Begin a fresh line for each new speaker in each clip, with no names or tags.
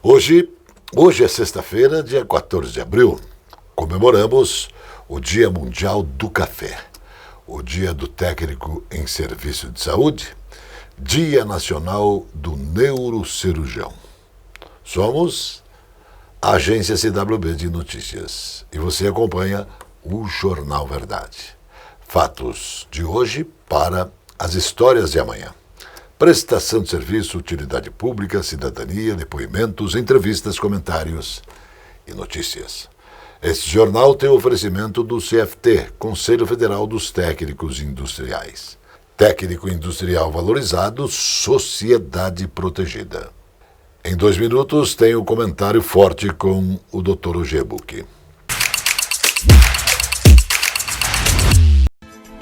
Hoje é sexta-feira, dia 14 de abril. Comemoramos o Dia Mundial do Café, o Dia do Técnico em Serviço de Saúde, Dia Nacional do Neurocirurgião. Somos a agência CWB de Notícias e você acompanha o Jornal Verdade. Fatos de hoje para as histórias de amanhã. Prestação de serviço, utilidade pública, cidadania, depoimentos, entrevistas, comentários e notícias. Este jornal tem o oferecimento do CFT, Conselho Federal dos Técnicos Industriais. Técnico industrial valorizado, sociedade protegida. Em 2 minutos tem o comentário forte com o Dr. Ogebuki.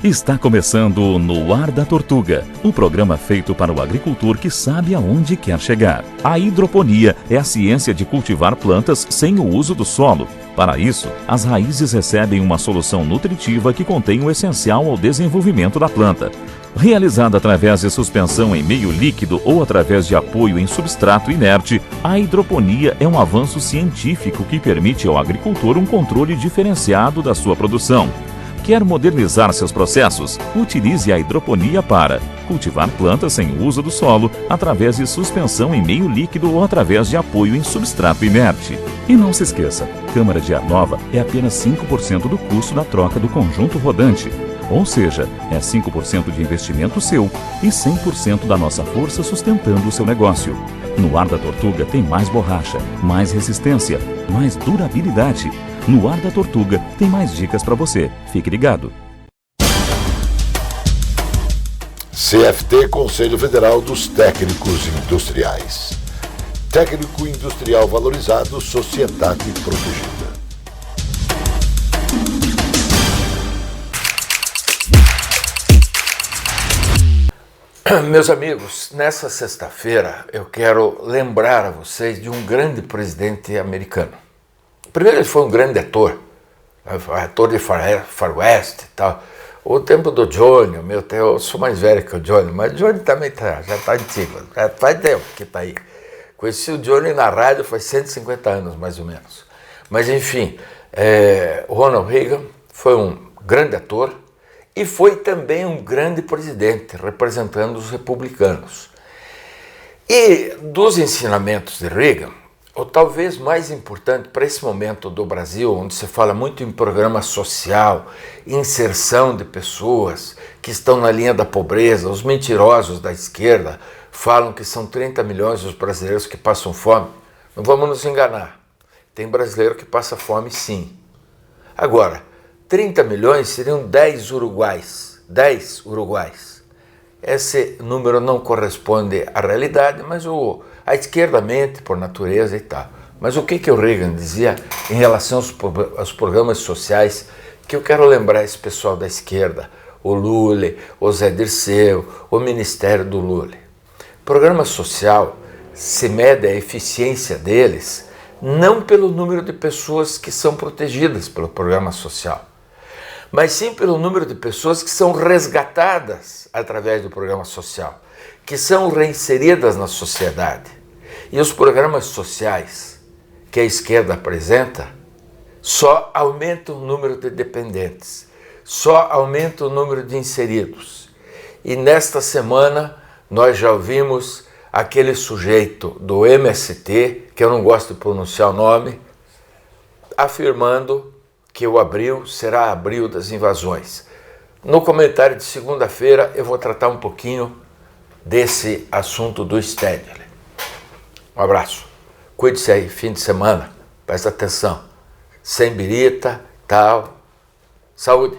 Está começando No Ar da Tortuga, um programa feito para o agricultor que sabe aonde quer chegar. A hidroponia é a ciência de cultivar plantas sem o uso do solo. Para isso, as raízes recebem uma solução nutritiva que contém o essencial ao desenvolvimento da planta. Realizada através de suspensão em meio líquido ou através de apoio em substrato inerte, a hidroponia é um avanço científico que permite ao agricultor um controle diferenciado da sua produção. Quer modernizar seus processos? Utilize a hidroponia para cultivar plantas sem uso do solo, através de suspensão em meio líquido ou através de apoio em substrato inerte. E não se esqueça, câmara de ar nova é apenas 5% do custo da troca do conjunto rodante. Ou seja, é 5% de investimento seu e 100% da nossa força sustentando o seu negócio. No Ar da Tortuga tem mais borracha, mais resistência, mais durabilidade. No Ar da Tortuga tem mais dicas para você. Fique ligado.
CFT, Conselho Federal dos Técnicos Industriais. Técnico industrial valorizado, sociedade protegida.
Meus amigos, nessa sexta-feira eu quero lembrar a vocês de um grande presidente americano. Primeiro, ele foi um grande ator de faroeste e tal. O tempo do Johnny, eu sou mais velho que o Johnny, mas o Johnny também já está antigo, já faz tempo que está aí. Conheci o Johnny na rádio faz 150 anos, mais ou menos. Mas enfim, o Ronald Reagan foi um grande ator e foi também um grande presidente, representando os republicanos. E dos ensinamentos de Reagan, o talvez mais importante para esse momento do Brasil, onde se fala muito em programa social, inserção de pessoas que estão na linha da pobreza, os mentirosos da esquerda falam que são 30 milhões os brasileiros que passam fome. Não vamos nos enganar, tem brasileiro que passa fome sim. Agora, 30 milhões seriam 10 uruguais. Esse número não corresponde à realidade, mas a esquerda mente por natureza e tal. Mas o que o Reagan dizia em relação aos programas sociais, que eu quero lembrar esse pessoal da esquerda, o Lula, o Zé Dirceu, o Ministério do Lula. Programa social se mede a eficiência deles não pelo número de pessoas que são protegidas pelo programa social, mas sim pelo número de pessoas que são resgatadas através do programa social, que são reinseridas na sociedade. E os programas sociais que a esquerda apresenta só aumentam o número de dependentes, só aumentam o número de inseridos. E nesta semana nós já ouvimos aquele sujeito do MST, que eu não gosto de pronunciar o nome, afirmando que o abril será abril das invasões. No comentário de segunda-feira eu vou tratar um pouquinho desse assunto do Stedley. Um abraço. Cuide-se aí, fim de semana. Presta atenção. Sem birita, tal. Saúde.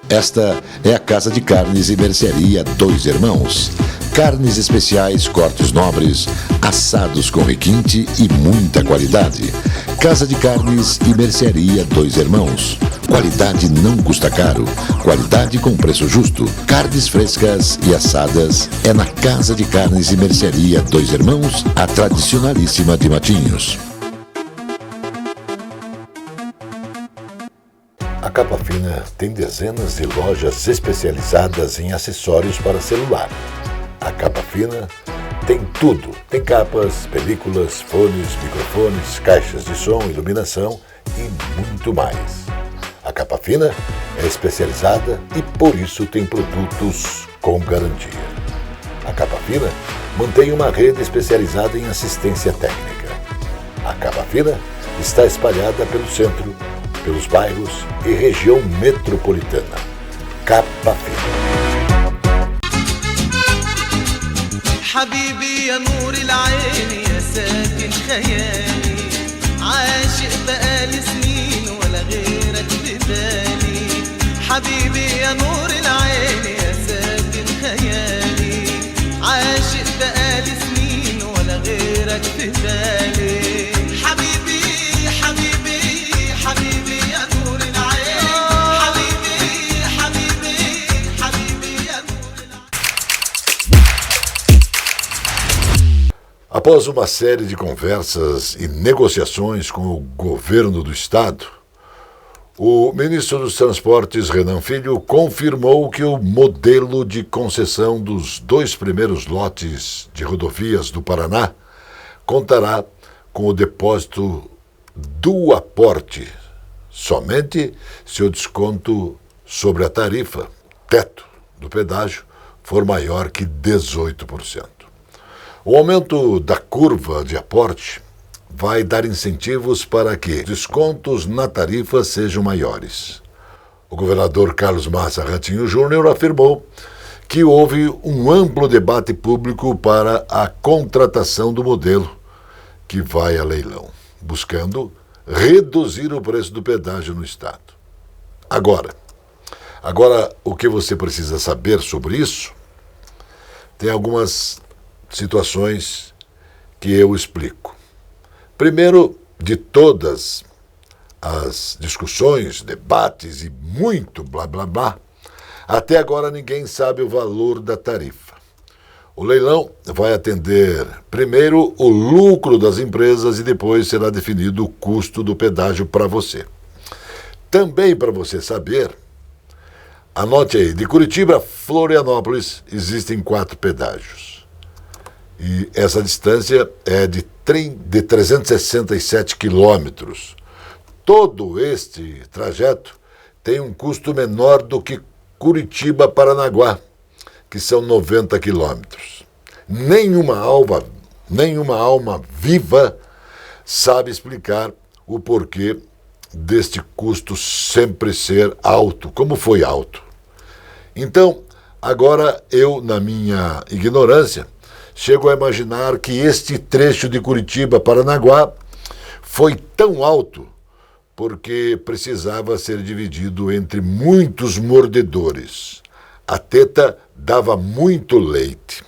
Esta é a Casa de Carnes e Mercearia Dois Irmãos. Carnes especiais, cortes nobres, assados com requinte e muita qualidade. Casa de Carnes e Mercearia Dois Irmãos. Qualidade não custa caro. Qualidade com preço justo. Carnes frescas e assadas é na Casa de Carnes e Mercearia Dois Irmãos, a tradicionalíssima de Matinhos. A Capa Fina tem dezenas de lojas especializadas em acessórios para celular. A Capa Fina tem tudo. Tem capas, películas, fones, microfones, caixas de som, iluminação e muito mais. A Capa Fina é especializada e por isso tem produtos com garantia. A Capa Fina mantém uma rede especializada em assistência técnica. A Capa Fina está espalhada pelo centro, pelos bairros e região metropolitana. Capa Fina.
حبيبي يا نور العين يا ساكن خيالي عاشق بقالي سنين ولا غيرك في بالي حبيبي يا نور العين يا ساكن خيالي عاشق بقالي سنين ولا غيرك في بالي حبيبي حبيبي حبيبي يا نور العين حبيبي حبيبي حبيبي يا نور العين.
Após uma série de conversas e negociações com o governo do estado, o ministro dos Transportes, Renan Filho, confirmou que o modelo de concessão dos 2 primeiros lotes de rodovias do Paraná contará com o depósito do aporte, somente se o desconto sobre a tarifa, teto do pedágio, for maior que 18%. O aumento da curva de aporte vai dar incentivos para que descontos na tarifa sejam maiores. O governador Carlos Massa Ratinho Júnior afirmou que houve um amplo debate público para a contratação do modelo que vai a leilão, buscando reduzir o preço do pedágio no estado. Agora, o que você precisa saber sobre isso? Tem algumas situações que eu explico. Primeiro, de todas as discussões, debates e muito blá blá blá, até agora ninguém sabe o valor da tarifa. O leilão vai atender primeiro o lucro das empresas e depois será definido o custo do pedágio para você. Também para você saber, anote aí, de Curitiba a Florianópolis existem 4 pedágios. E essa distância é de 367 quilômetros. Todo este trajeto tem um custo menor do que Curitiba-Paranaguá, que são 90 quilômetros. Nenhuma alma viva sabe explicar o porquê deste custo sempre ser alto, como foi alto. Então, agora eu, na minha ignorância, chego a imaginar que este trecho de Curitiba-Paranaguá foi tão alto porque precisava ser dividido entre muitos mordedores. A teta dava muito leite.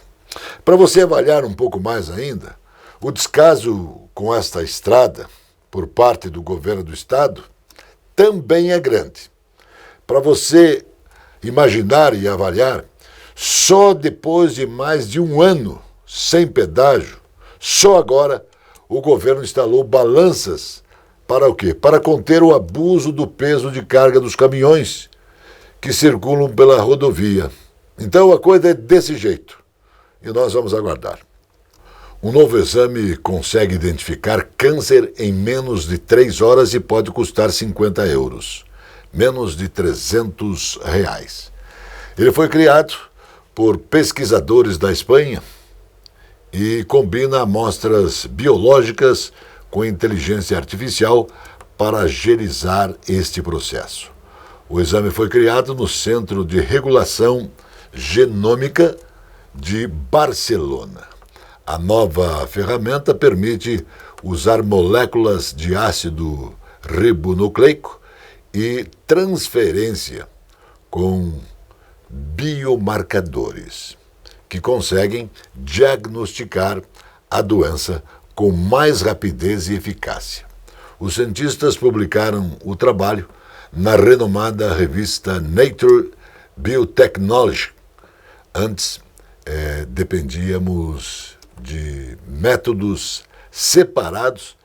Para você avaliar um pouco mais ainda, o descaso com esta estrada por parte do governo do estado também é grande. Para você imaginar e avaliar, só depois de mais de um ano sem pedágio, só agora o governo instalou balanças para o quê? Para conter o abuso do peso de carga dos caminhões que circulam pela rodovia. Então a coisa é desse jeito e nós vamos aguardar. Um novo exame consegue identificar câncer em menos de 3 horas e pode custar 50 euros, menos de R$300. Ele foi criado por pesquisadores da Espanha e combina amostras biológicas com inteligência artificial para agilizar este processo. O exame foi criado no Centro de Regulação Genômica de Barcelona. A nova ferramenta permite usar moléculas de ácido ribonucleico e transferência com biomarcadores, que conseguem diagnosticar a doença com mais rapidez e eficácia. Os cientistas publicaram o trabalho na renomada revista Nature Biotechnology. Antes, dependíamos de métodos separados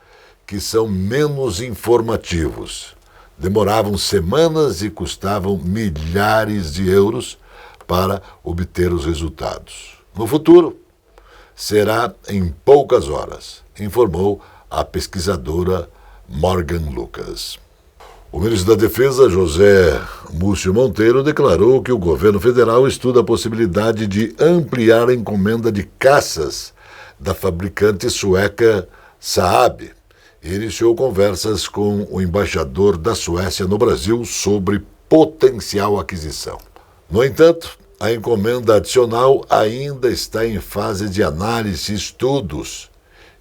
que são menos informativos. demoravam semanas e custavam milhares de euros para obter os resultados. No futuro, será em poucas horas, informou a pesquisadora Morgan Lucas. O ministro da Defesa, José Múcio Monteiro, declarou que o governo federal estuda a possibilidade de ampliar a encomenda de caças da fabricante sueca Saab e iniciou conversas com o embaixador da Suécia no Brasil sobre potencial aquisição. No entanto, a encomenda adicional ainda está em fase de análise e estudos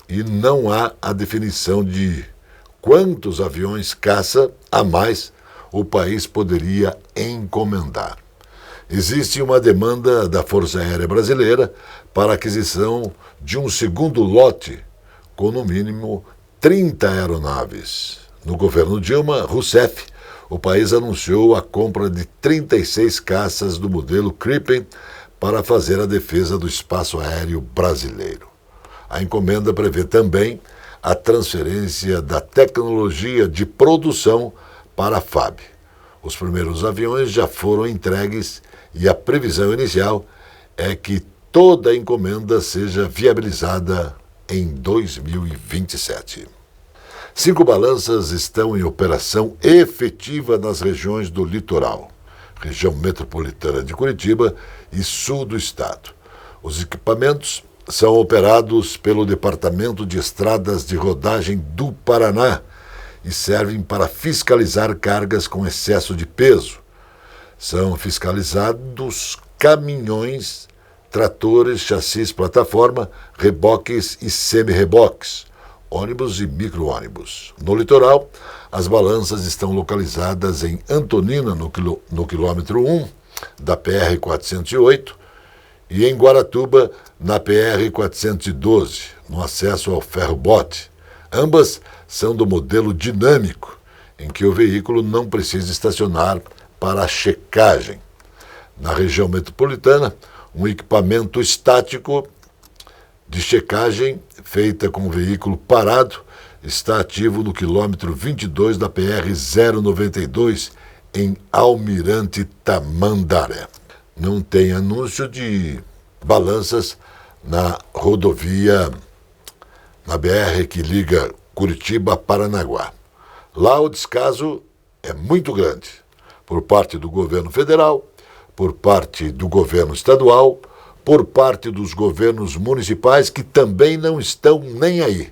e não há a definição de quantos aviões caça a mais o país poderia encomendar. Existe uma demanda da Força Aérea Brasileira para a aquisição de um segundo lote, com no mínimo 30 aeronaves. No governo Dilma Rousseff, o país anunciou a compra de 36 caças do modelo Gripen para fazer a defesa do espaço aéreo brasileiro. A encomenda prevê também a transferência da tecnologia de produção para a FAB. Os primeiros aviões já foram entregues e a previsão inicial é que toda a encomenda seja viabilizada em 2027. 5 balanças estão em operação efetiva nas regiões do litoral, região metropolitana de Curitiba e sul do estado. Os equipamentos são operados pelo Departamento de Estradas de Rodagem do Paraná e servem para fiscalizar cargas com excesso de peso. São fiscalizados caminhões, tratores, chassis, plataforma, reboques e semi-reboques, ônibus e micro-ônibus. No litoral, as balanças estão localizadas em Antonina, no quilômetro 1 da PR-408, e em Guaratuba, na PR-412, no acesso ao ferro-bote. Ambas são do modelo dinâmico, em que o veículo não precisa estacionar para a checagem. Na região metropolitana, um equipamento estático de checagem feita com o veículo parado está ativo no quilômetro 22 da PR-092, em Almirante Tamandaré. Não tem anúncio de balanças na rodovia, na BR que liga Curitiba a Paranaguá. Lá o descaso é muito grande, por parte do governo federal, por parte do governo estadual, por parte dos governos municipais, que também não estão nem aí.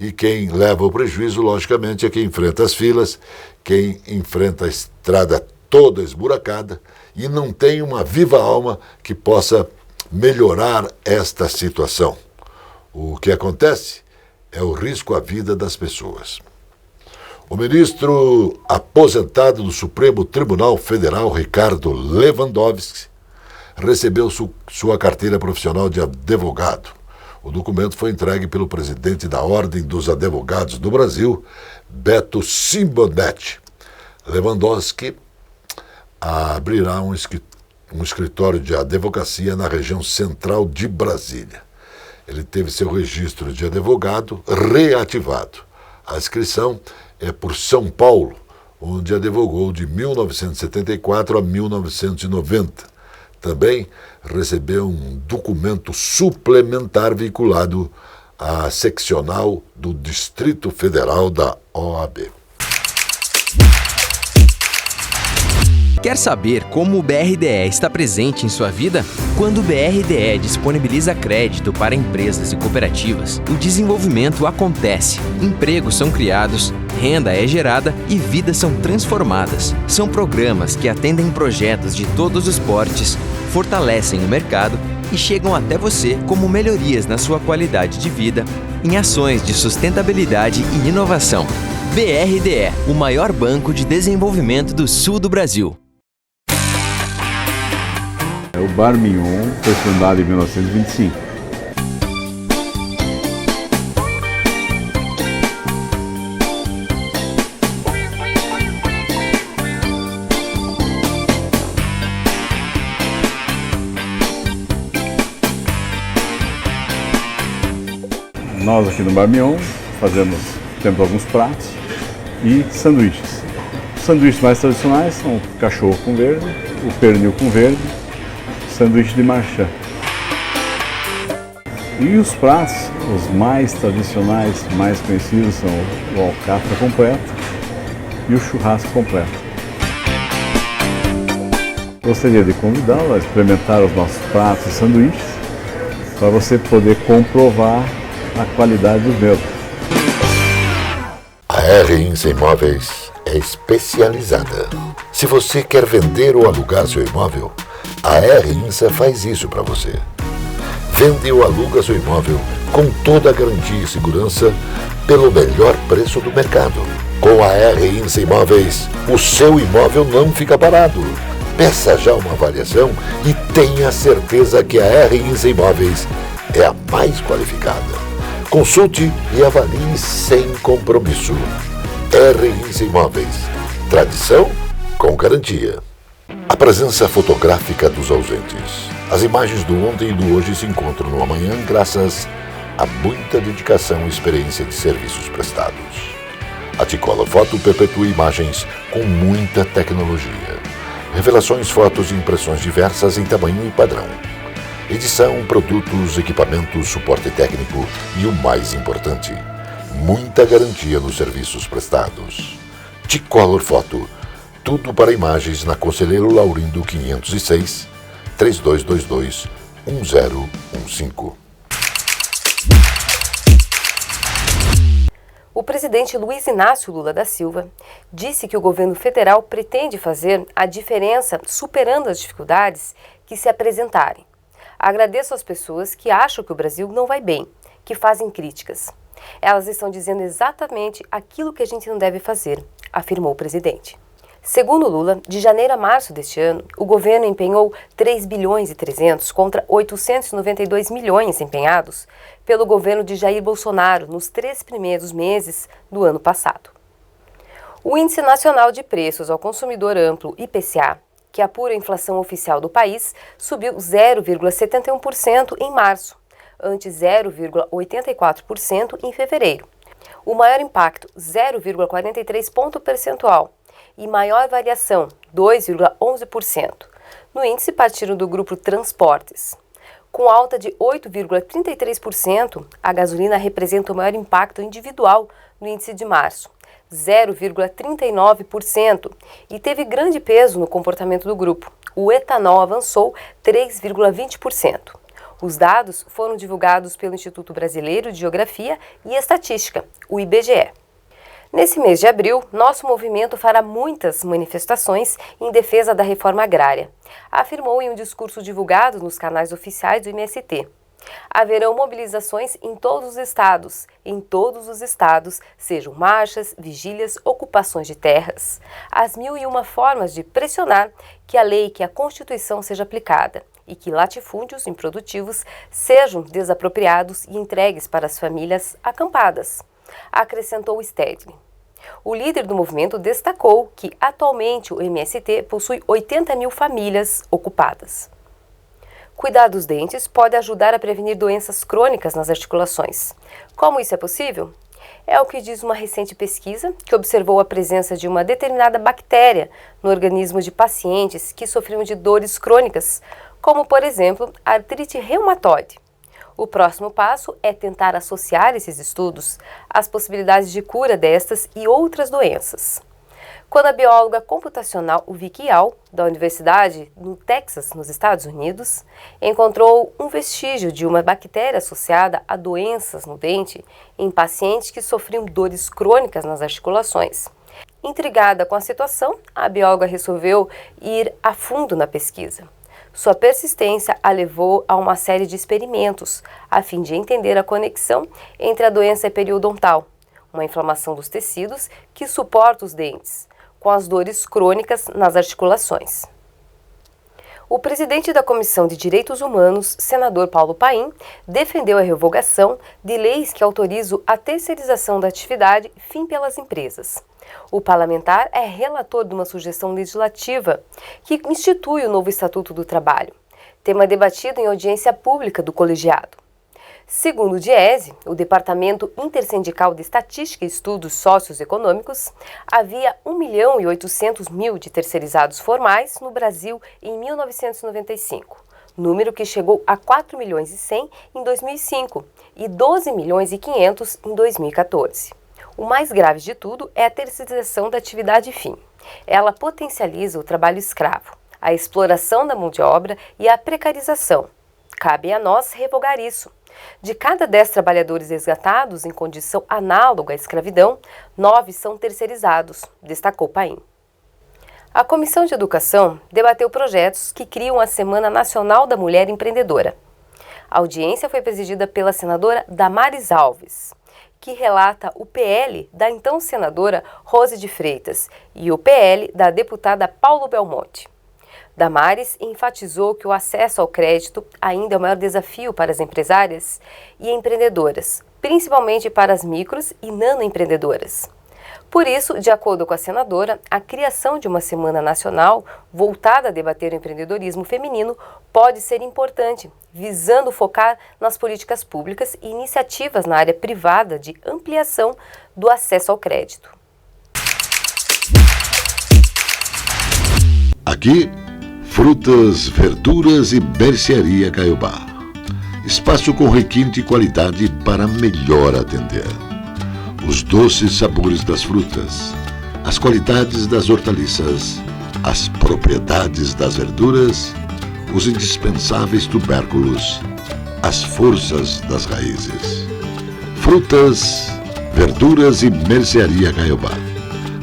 E quem leva o prejuízo, logicamente, é quem enfrenta as filas, quem enfrenta a estrada toda esburacada e não tem uma viva alma que possa melhorar esta situação. O que acontece é o risco à vida das pessoas. O ministro aposentado do Supremo Tribunal Federal, Ricardo Lewandowski, recebeu sua carteira profissional de advogado. O documento foi entregue pelo presidente da Ordem dos Advogados do Brasil, Beto Simonetti. Lewandowski abrirá um escritório de advocacia na região central de Brasília. Ele teve seu registro de advogado reativado. A inscrição é por São Paulo, onde advogou de 1974 a 1990. Também recebeu um documento suplementar vinculado à seccional do Distrito Federal da OAB.
Quer saber como o BRDE está presente em sua vida? Quando o BRDE disponibiliza crédito para empresas e cooperativas, o desenvolvimento acontece, empregos são criados, renda é gerada e vidas são transformadas. São programas que atendem projetos de todos os portes, fortalecem o mercado e chegam até você como melhorias na sua qualidade de vida, em ações de sustentabilidade e inovação. BRDE, o maior banco de desenvolvimento do sul do Brasil.
O Bar Mignon foi fundado em 1925. Nós aqui no Bar Mignon temos alguns pratos e sanduíches. sanduíches mais tradicionais são o cachorro com verde, o pernil com verde, sanduíche de marchand. E os pratos, os mais tradicionais, mais conhecidos, são o alcatra completo e o churrasco completo. Gostaria de convidá-lo a experimentar os nossos pratos e sanduíches para você poder comprovar a qualidade dos mesmos.
A R Insa Imóveis é especializada. Se você quer vender ou alugar seu imóvel, a R Insa faz isso para você. Vende ou aluga seu imóvel com toda a garantia e segurança pelo melhor preço do mercado. Com a R Insa Imóveis, o seu imóvel não fica parado. Peça já uma avaliação e tenha certeza que a R Insa Imóveis é a mais qualificada. Consulte e avalie sem compromisso. R Insa Imóveis. Tradição com garantia. A presença fotográfica dos ausentes. As imagens do ontem e do hoje se encontram no amanhã graças a muita dedicação e experiência de serviços prestados. A T-Color Foto perpetua imagens com muita tecnologia. Revelações, fotos e impressões diversas em tamanho e padrão. Edição, produtos, equipamentos, suporte técnico e o mais importante, muita garantia nos serviços prestados. T-Color Foto. Tudo para imagens na Conselheiro Laurindo 506, 3222-1015.
O presidente Luiz Inácio Lula da Silva disse que o governo federal pretende fazer a diferença superando as dificuldades que se apresentarem. Agradeço às pessoas que acham que o Brasil não vai bem, que fazem críticas. Elas estão dizendo exatamente aquilo que a gente não deve fazer, afirmou o presidente. Segundo Lula, de janeiro a março deste ano, o governo empenhou 3 bilhões e 300 contra 892 milhões empenhados pelo governo de Jair Bolsonaro nos 3 primeiros meses do ano passado. O Índice Nacional de Preços ao Consumidor Amplo, IPCA, que apura a inflação oficial do país, subiu 0,71% em março, ante 0,84% em fevereiro. O maior impacto, 0,43 ponto percentual, e maior variação, 2,11%. No índice partiram do grupo Transportes. Com alta de 8,33%, a gasolina representa o maior impacto individual no índice de março, 0,39%, e teve grande peso no comportamento do grupo. O etanol avançou 3,20%. Os dados foram divulgados pelo Instituto Brasileiro de Geografia e Estatística, o IBGE. Nesse mês de abril, nosso movimento fará muitas manifestações em defesa da reforma agrária, afirmou em um discurso divulgado nos canais oficiais do MST. Haverão mobilizações em todos os estados, sejam marchas, vigílias, ocupações de terras. As 1001 formas de pressionar que a lei, que a Constituição seja aplicada e que latifúndios improdutivos sejam desapropriados e entregues para as famílias acampadas, acrescentou Stedley. O líder do movimento destacou que, atualmente, o MST possui 80 mil famílias ocupadas. Cuidar dos dentes pode ajudar a prevenir doenças crônicas nas articulações. Como isso é possível? É o que diz uma recente pesquisa que observou a presença de uma determinada bactéria no organismo de pacientes que sofriam de dores crônicas, como, por exemplo, a artrite reumatoide. O próximo passo é tentar associar esses estudos às possibilidades de cura destas e outras doenças. Quando a bióloga computacional Vicky Yao, da Universidade no Texas, nos Estados Unidos, encontrou um vestígio de uma bactéria associada a doenças no dente em pacientes que sofriam dores crônicas nas articulações. Intrigada com a situação, a bióloga resolveu ir a fundo na pesquisa. Sua persistência a levou a uma série de experimentos, a fim de entender a conexão entre a doença periodontal, uma inflamação dos tecidos que suporta os dentes, com as dores crônicas nas articulações. O presidente da Comissão de Direitos Humanos, senador Paulo Paim, defendeu a revogação de leis que autorizam a terceirização da atividade fim pelas empresas. O parlamentar é relator de uma sugestão legislativa que institui o novo Estatuto do Trabalho, tema debatido em audiência pública do colegiado. Segundo o DIESE, o Departamento Intersindical de Estatística e Estudos Socioeconômicos, havia 1.800.000 de terceirizados formais no Brasil em 1995, número que chegou a 4.100.000 em 2005 e 12.500.000 em 2014. O mais grave de tudo é a terceirização da atividade fim. Ela potencializa o trabalho escravo, a exploração da mão de obra e a precarização. Cabe a nós revogar isso. De cada 10 trabalhadores resgatados em condição análoga à escravidão, 9 são terceirizados, destacou Paim. A Comissão de Educação debateu projetos que criam a Semana Nacional da Mulher Empreendedora. A audiência foi presidida pela senadora Damares Alves, que relata o PL da então senadora Rose de Freitas e o PL da deputada Paulo Belmonte. Damares enfatizou que o acesso ao crédito ainda é o maior desafio para as empresárias e empreendedoras, principalmente para as micros e nanoempreendedoras. Por isso, de acordo com a senadora, a criação de uma semana nacional voltada a debater o empreendedorismo feminino pode ser importante, visando focar nas políticas públicas e iniciativas na área privada de ampliação do acesso ao crédito.
Aqui, frutas, verduras e mercearia Caiobá. Espaço com requinte e qualidade para melhor atender. Os doces sabores das frutas, as qualidades das hortaliças, as propriedades das verduras, os indispensáveis tubérculos, as forças das raízes. Frutas, verduras e mercearia Caiobá.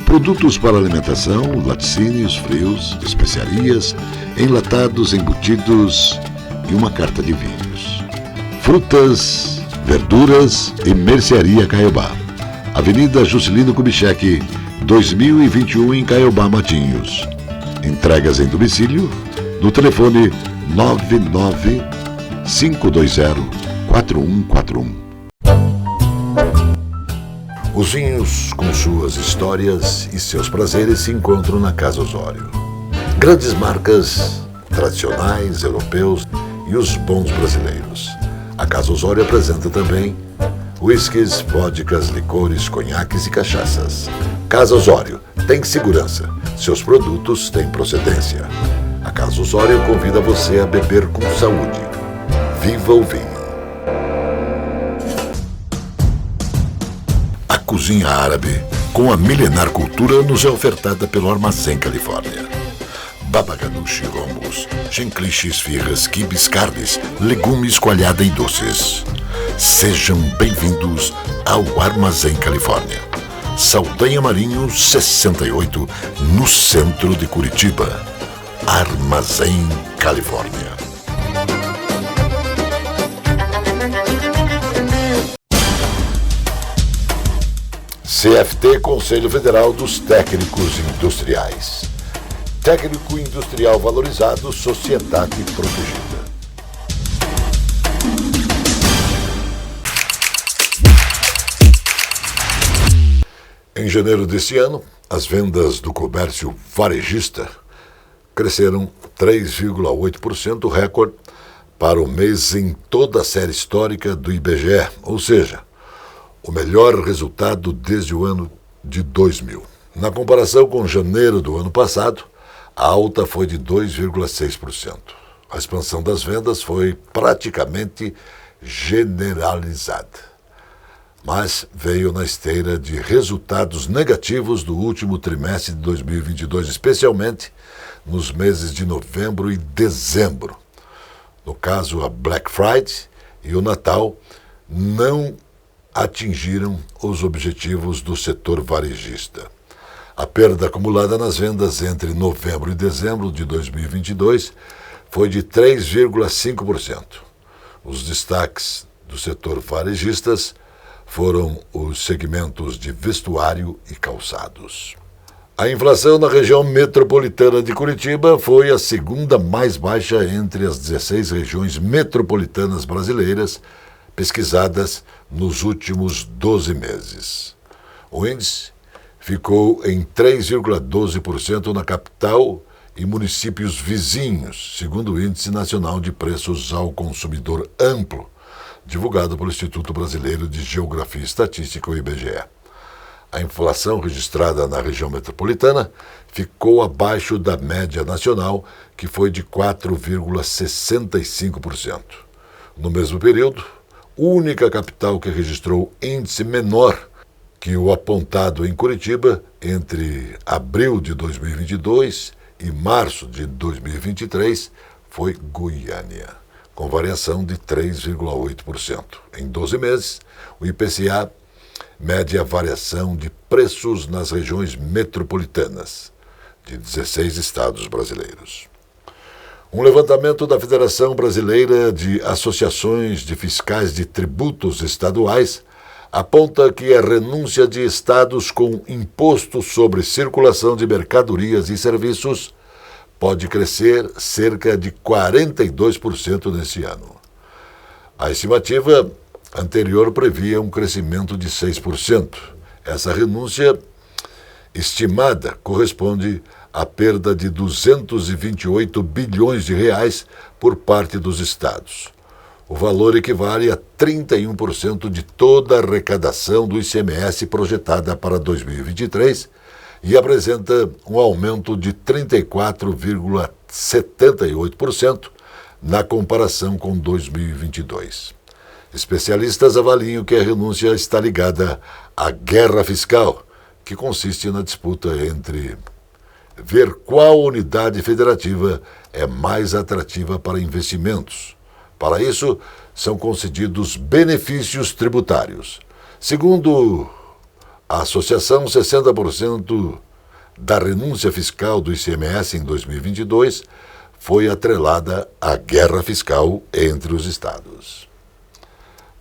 Produtos para alimentação, laticínios, frios, especiarias, enlatados, embutidos e uma carta de vinhos. Frutas, verduras e mercearia Caiobá. Avenida Juscelino Kubitschek, 2021 em Caiobá, Matinhos. Entregas em domicílio no telefone 99520-4141. Os vinhos, com suas histórias e seus prazeres, se encontram na Casa Osório. Grandes marcas, tradicionais, europeus e os bons brasileiros. A Casa Osório apresenta também uísques, vodkas, licores, conhaques e cachaças. Casa Osório tem segurança. Seus produtos têm procedência. A Casa Osório convida você a beber com saúde. Viva o vinho! A cozinha árabe, com a milenar cultura, nos é ofertada pelo Armazém Califórnia. Baba ganoush, hummus, chenklish, esfirras, quibes, carnes, legumes, coalhada e doces. Sejam bem-vindos ao Armazém Califórnia. Saldanha Marinho 68, no centro de Curitiba. Armazém Califórnia. CFT, Conselho Federal dos Técnicos Industriais. Técnico industrial valorizado, sociedade protegida. Em janeiro deste ano, as vendas do comércio varejista cresceram 3,8%, recorde para o mês em toda a série histórica do IBGE, ou seja, o melhor resultado desde o ano de 2000. Na comparação com janeiro do ano passado, a alta foi de 2,6%. A expansão das vendas foi praticamente generalizada, mas veio na esteira de resultados negativos do último trimestre de 2022, especialmente nos meses de novembro e dezembro. No caso, a Black Friday e o Natal não atingiram os objetivos do setor varejista. A perda acumulada nas vendas entre novembro e dezembro de 2022 foi de 3,5%. Os destaques do setor varejistas foram os segmentos de vestuário e calçados. A inflação na região metropolitana de Curitiba foi a segunda mais baixa entre as 16 regiões metropolitanas brasileiras pesquisadas nos últimos 12 meses. O índice ficou em 3,12% na capital e municípios vizinhos, segundo o Índice Nacional de Preços ao Consumidor Amplo, divulgado pelo Instituto Brasileiro de Geografia e Estatística, o IBGE. A inflação registrada na região metropolitana ficou abaixo da média nacional, que foi de 4,65%. No mesmo período, única capital que registrou índice menor que o apontado em Curitiba entre abril de 2022 e março de 2023 foi Goiânia, com variação de 3,8%. Em 12 meses, o IPCA mede a variação de preços nas regiões metropolitanas de 16 estados brasileiros. Um levantamento da Federação Brasileira de Associações de Fiscais de Tributos Estaduais aponta que a renúncia de estados com imposto sobre circulação de mercadorias e serviços pode crescer cerca de 42% neste ano. A estimativa anterior previa um crescimento de 6%. Essa renúncia estimada corresponde à perda de 228 bilhões de reais por parte dos estados. O valor equivale a 31% de toda a arrecadação do ICMS projetada para 2023 e apresenta um aumento de 34,78% na comparação com 2022. Especialistas avaliam que a renúncia está ligada à guerra fiscal, que consiste na disputa entre ver qual unidade federativa é mais atrativa para investimentos. Para isso, são concedidos benefícios tributários. Segundo a associação, 60% da renúncia fiscal do ICMS em 2022 foi atrelada à guerra fiscal entre os estados.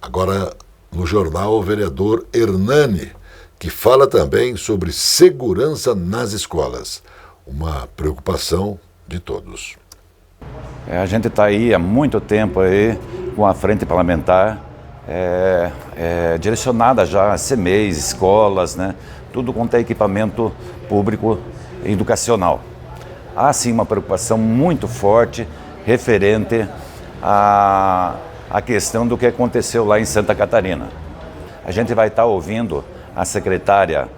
Agora, no jornal, o vereador Hernani, que fala também sobre segurança nas escolas, uma preocupação de todos.
A gente está aí há muito tempo aí com a frente parlamentar direcionada já a CMEs, escolas, né? Tudo quanto é equipamento público e educacional. Há sim uma preocupação muito forte referente à questão do que aconteceu lá em Santa Catarina. A gente vai estar ouvindo a secretária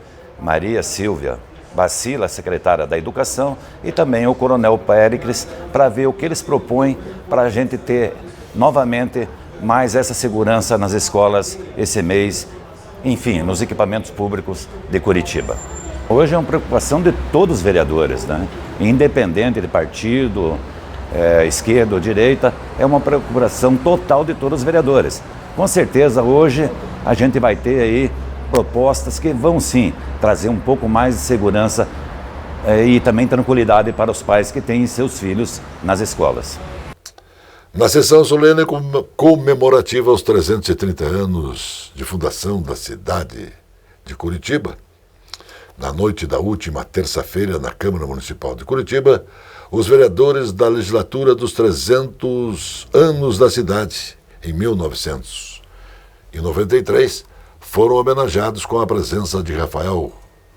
Maria Silvia Bacila, secretária da Educação, e também o Coronel Péricles, para ver o que eles propõem para a gente ter novamente mais essa segurança nas escolas esse mês, enfim, nos equipamentos públicos de Curitiba. Hoje é uma preocupação de todos os vereadores, né? Independente de partido, esquerda ou direita, é uma preocupação total de todos os vereadores. Com certeza hoje a gente vai ter aí propostas que vão sim trazer um pouco mais de segurança e também tranquilidade para os pais que têm seus filhos nas escolas.
Na sessão solene comemorativa aos 330 anos de fundação da cidade de Curitiba, na noite da última terça-feira na Câmara Municipal de Curitiba, os vereadores da legislatura dos 300 anos da cidade, em 1993, foram homenageados com a presença de Rafael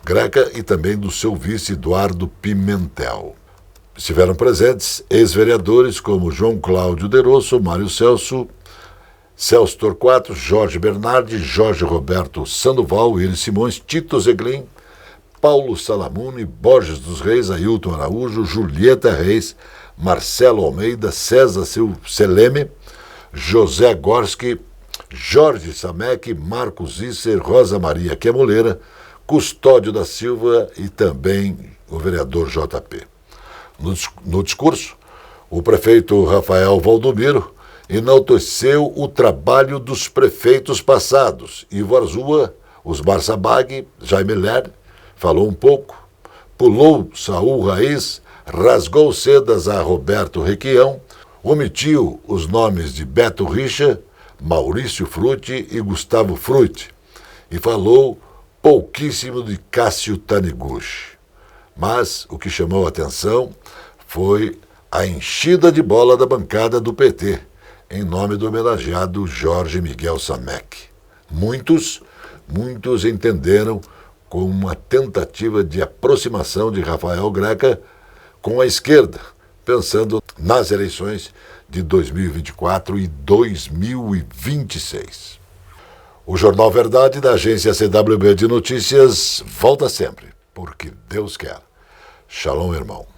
Greca e também do seu vice Eduardo Pimentel. Estiveram presentes ex-vereadores como João Cláudio Derosso, Mário Celso, Celso Torquato, Jorge Bernardi, Jorge Roberto Sandoval, Iris Simões, Tito Zeglin, Paulo Salamune, Borges dos Reis, Ailton Araújo, Julieta Reis, Marcelo Almeida, César Seleme, José Gorski, Jorge Samek, Marcos Isser, Rosa Maria Quemoleira, Custódio da Silva e também o vereador JP. No discurso, o prefeito Rafael Valdomiro enalteceu o trabalho dos prefeitos passados. Ivo Arzua, Osmar Sabag, Jaime Ler, falou um pouco, pulou Saul Raiz, rasgou sedas a Roberto Requião, omitiu os nomes de Beto Richa, Maurício Frutti e Gustavo Frutti, e falou pouquíssimo de Cássio Taniguchi. Mas o que chamou a atenção foi a enchida de bola da bancada do PT, em nome do homenageado Jorge Miguel Samek. Muitos entenderam como uma tentativa de aproximação de Rafael Greca com a esquerda, pensando nas eleições de 2024 e 2026. O Jornal Verdade da agência CWB de Notícias volta sempre, porque Deus quer. Shalom, irmão.